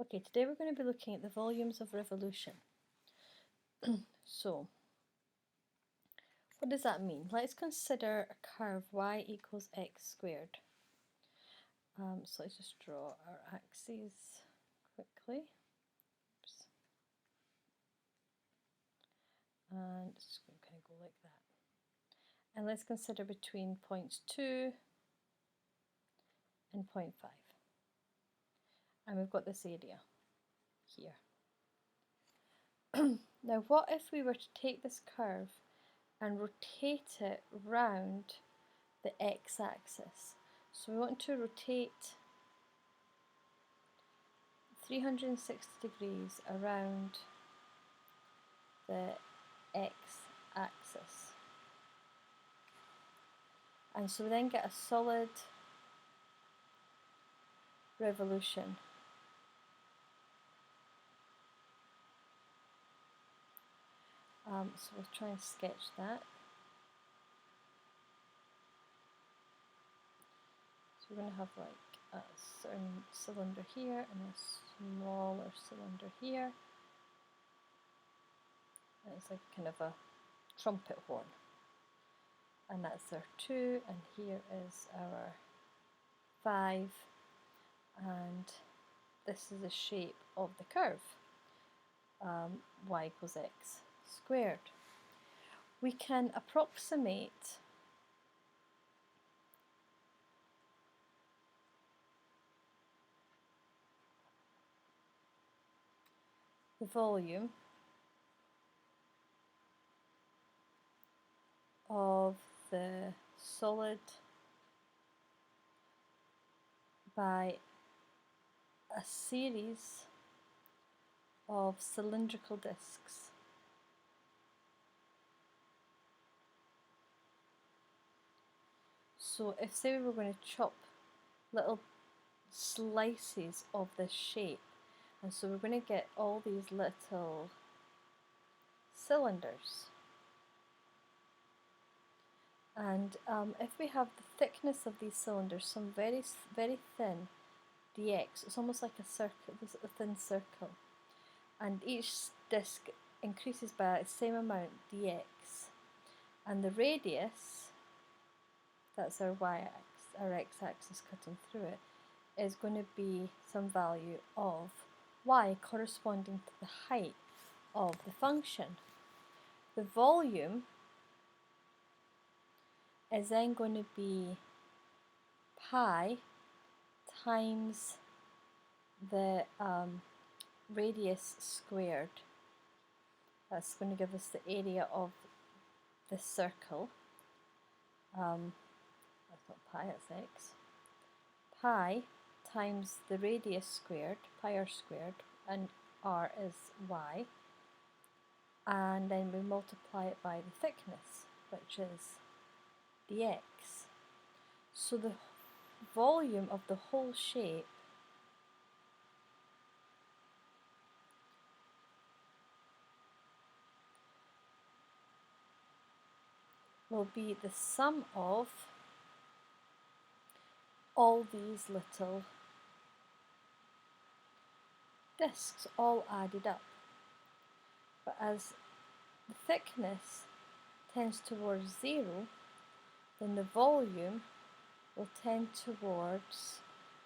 Okay, today we're going to be looking at the volumes of revolution. So, what does that mean? Let's consider a curve y equals x squared. So let's just draw our axes quickly. Oops. And it's just going to kind of go like that. And let's consider between points 2 and 0.5. And we've got this area here. Now what if we were to take this curve and rotate it round the x-axis? So we want to rotate 360 degrees around the x-axis. And so we then get a solid revolution. So we'll try and sketch that. So we're going to have like a certain cylinder here and a smaller cylinder here. And it's like kind of a trumpet horn. And that's our 2, and here is our 5, and this is the shape of the curve, y equals x squared. We can approximate the volume of the solid by a series of cylindrical discs. So if, say, we were going to chop little slices of this shape, and so we're going to get all these little cylinders. And if we have the thickness of these cylinders, some very, very thin dx, it's almost like a circle, this is a thin circle, and each disc increases by the same amount dx, and the radius, that's our y-axis, our x-axis cutting through it, is going to be some value of y corresponding to the height of the function. The volume is then going to be pi times the radius squared. That's going to give us the area of the circle. That's not pi, that's x. Pi times the radius squared, pi r squared, and r is y. And then we multiply it by the thickness, which is dx. So the volume of the whole shape will be the sum of all these little discs all added up. But as the thickness tends towards 0, then the volume will tend towards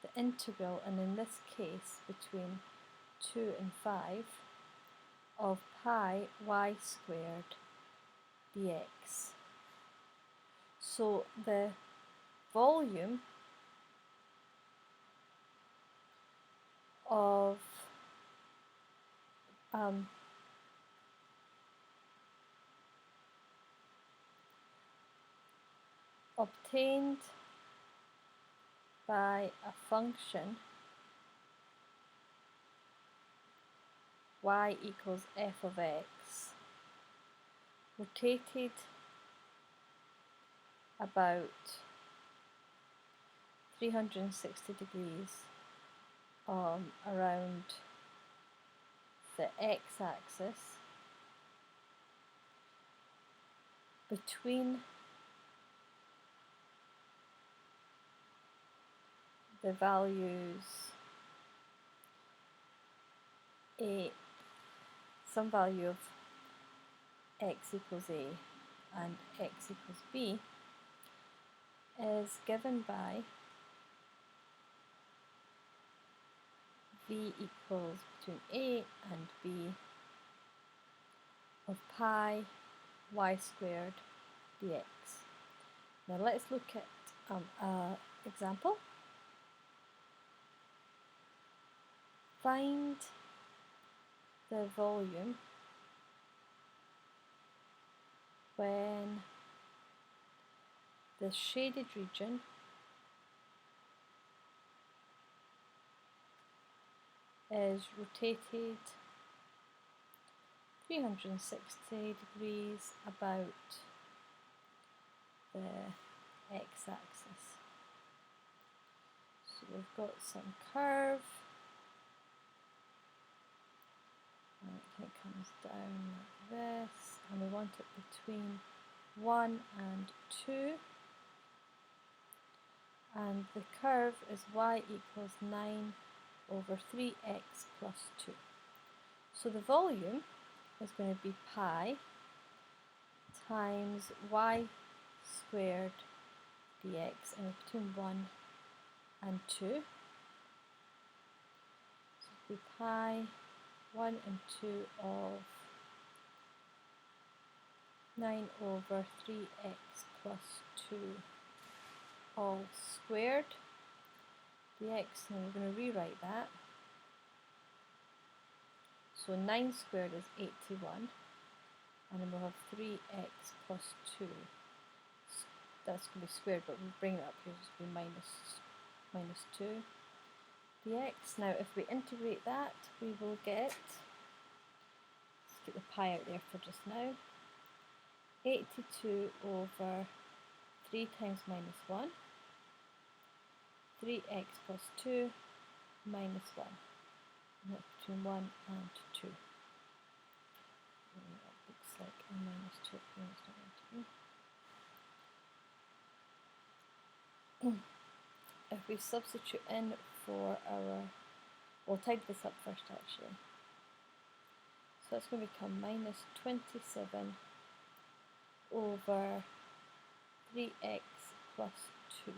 the integral, and in this case between 2 and 5, of pi y squared dx. So the volume of obtained by a function y equals f of x rotated about 360 degrees around the x-axis between the values some value of x equals a and x equals b is given by v equals between a and b of pi y squared dx. Now let's look at an example. Find the volume when the shaded region is rotated 360 degrees about the x-axis. So we've got some curve, and it kind of comes down like this, and we want it between 1 and 2, and the curve is y equals 9 over 3x plus 2. So the volume is going to be pi times y squared dx, and between 1 and 2. So it will be pi 1 and 2 of 9 over 3x plus 2 all squared dx, and we're going to rewrite that. So 9 squared is 81, and then we'll have 3x plus 2. That's going to be squared, but we'll bring it up here, it's going to be minus 2 dx. Now if we integrate that, we will get, let's get the pi out there for just now, 82 over 3 times minus 1, 3x plus 2 minus 1, and that's between 1 and 2. And that looks like a minus 2, no, it's not going to be. If we substitute in for our, we'll tidy this up first actually. So that's going to become minus 27 over 3x plus 2.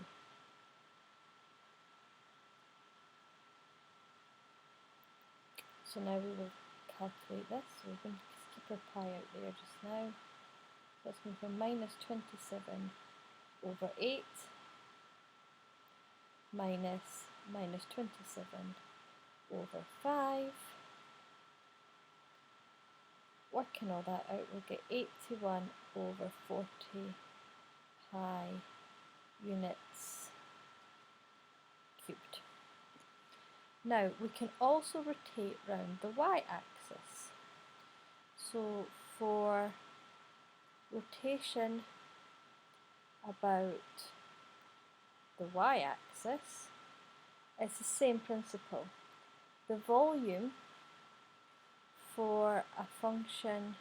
So now we will calculate this. So we're going to keep our pi out there just now. So that's going to be minus 27 over 8 minus 27 over 5. Working all that out, we'll get 81 over 40 pi units cubed. Now we can also rotate round the y-axis. So for rotation about the y-axis, it's the same principle. The volume for a function,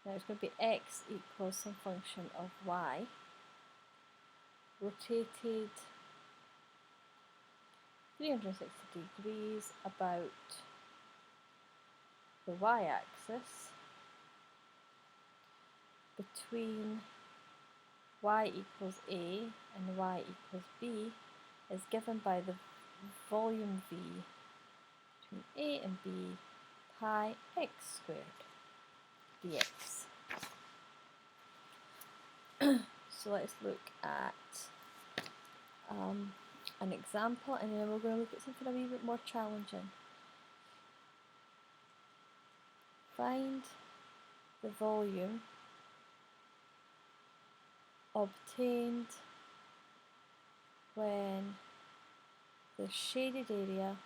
now it's going to be x equals some function of y, rotated 360 degrees about the y-axis between y equals a and y equals b is given by the volume v between a and b pi x squared dx. So let's look at an example, and then we're going to look at something a wee bit more challenging. Find the volume obtained when the shaded area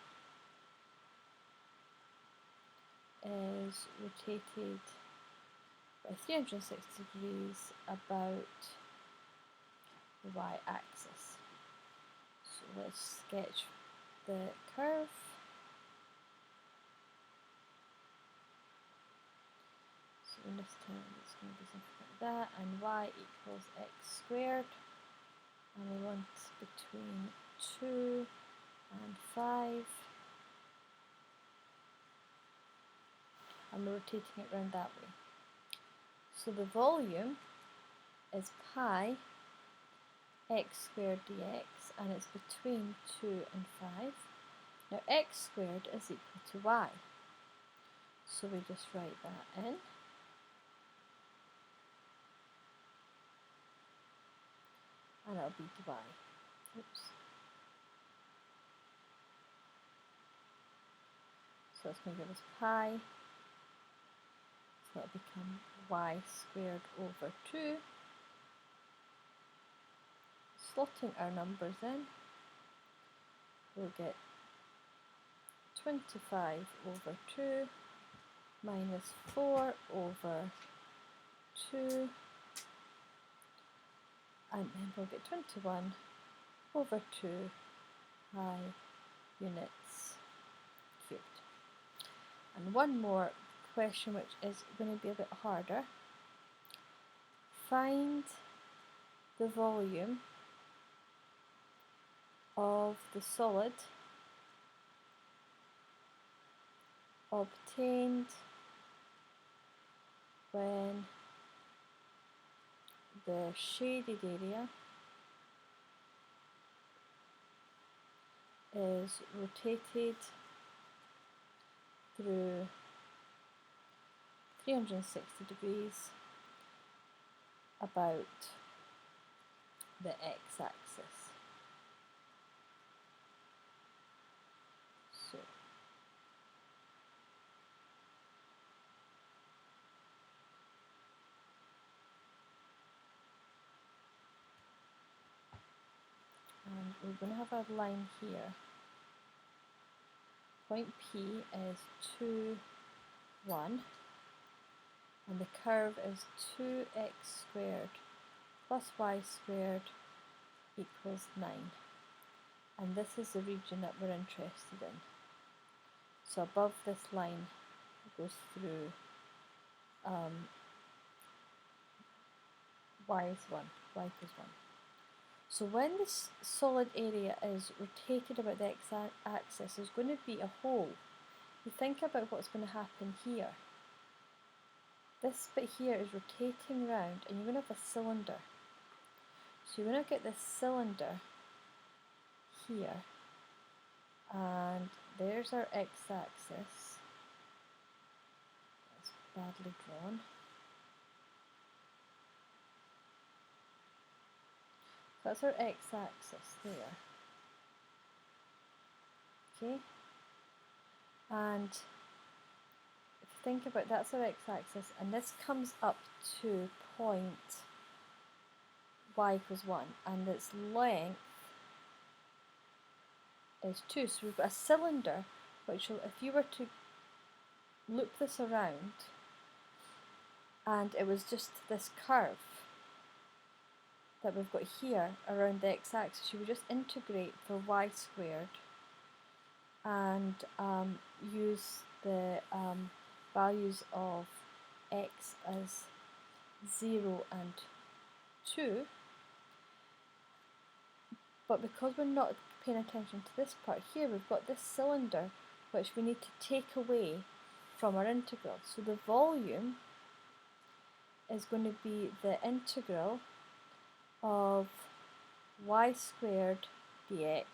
is rotated by 360 degrees about the y-axis. So let's sketch the curve. So in this time it's going to be something like that, and y equals x squared, and we want between 2 and 5. and we're rotating it around that way. So the volume is pi x squared dx, and it's between 2 and 5. Now x squared is equal to y, so we just write that in. And it'll be y. Oops. So it's going to give us pi, so it'll become y squared over 2. Slotting our numbers in, we'll get 25 over 2 minus 4 over 2, and then we'll get 21 over 2 pi units cubed. And one more question which is going to be a bit harder. Find the volume of the solid obtained when the shaded area is rotated through 360 degrees about the x-axis. So and we're going to have a line here. Point P is 2, 1, and the curve is 2x squared plus y squared equals 9. And this is the region that we're interested in. So above this line it goes through y is 1, y equals 1. So when this solid area is rotated about the x-axis, there's going to be a hole. You think about what's going to happen here. This bit here is rotating round, and you're going to have a cylinder. So you're going to get this cylinder here, and there's our x-axis. That's badly drawn. That's our x-axis there. Okay? And if you think about that's our x-axis, and this comes up to point y equals 1, and its length is 2. So we've got a cylinder which will, if you were to loop this around and it was just this curve that we've got here around the x-axis, you would just integrate for y squared and use the values of x as 0 and 2. But because we're not paying attention to this part here, we've got this cylinder which we need to take away from our integral. So the volume is going to be the integral of y squared dx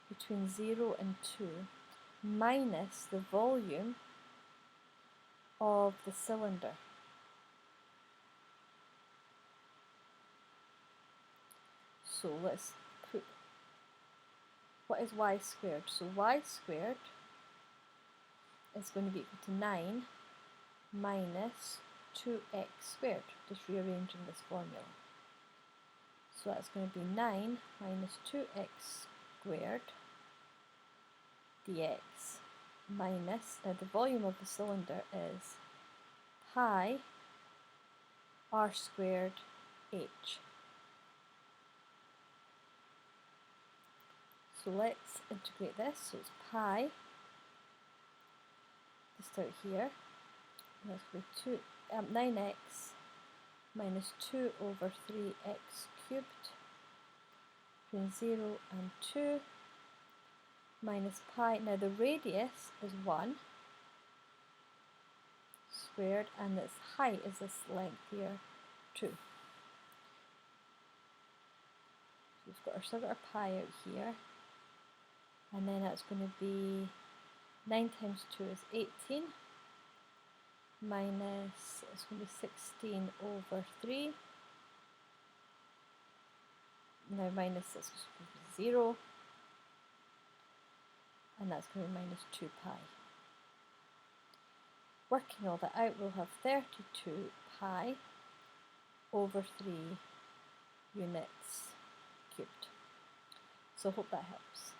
between 0 and 2 minus the volume of the cylinder. So let's put, what is y squared? So y squared is going to be equal to 9 minus 2x squared, just rearranging this formula. So that's going to be 9 minus 2x squared dx minus, now the volume of the cylinder is pi r squared h. So let's integrate this. So it's pi, just out here, that's going to be 9x minus 2 over 3x cubed between 0 and 2 minus pi. Now the radius is 1, squared, and its height is this length here, 2. So we've got our pi out here, and then that's going to be 9 times 2 is 18, minus, it's going to be 16 over 3. Now minus this is going to be 0, and that's going to be minus 2 pi. Working all that out, we'll have 32 pi over 3 units cubed. So I hope that helps.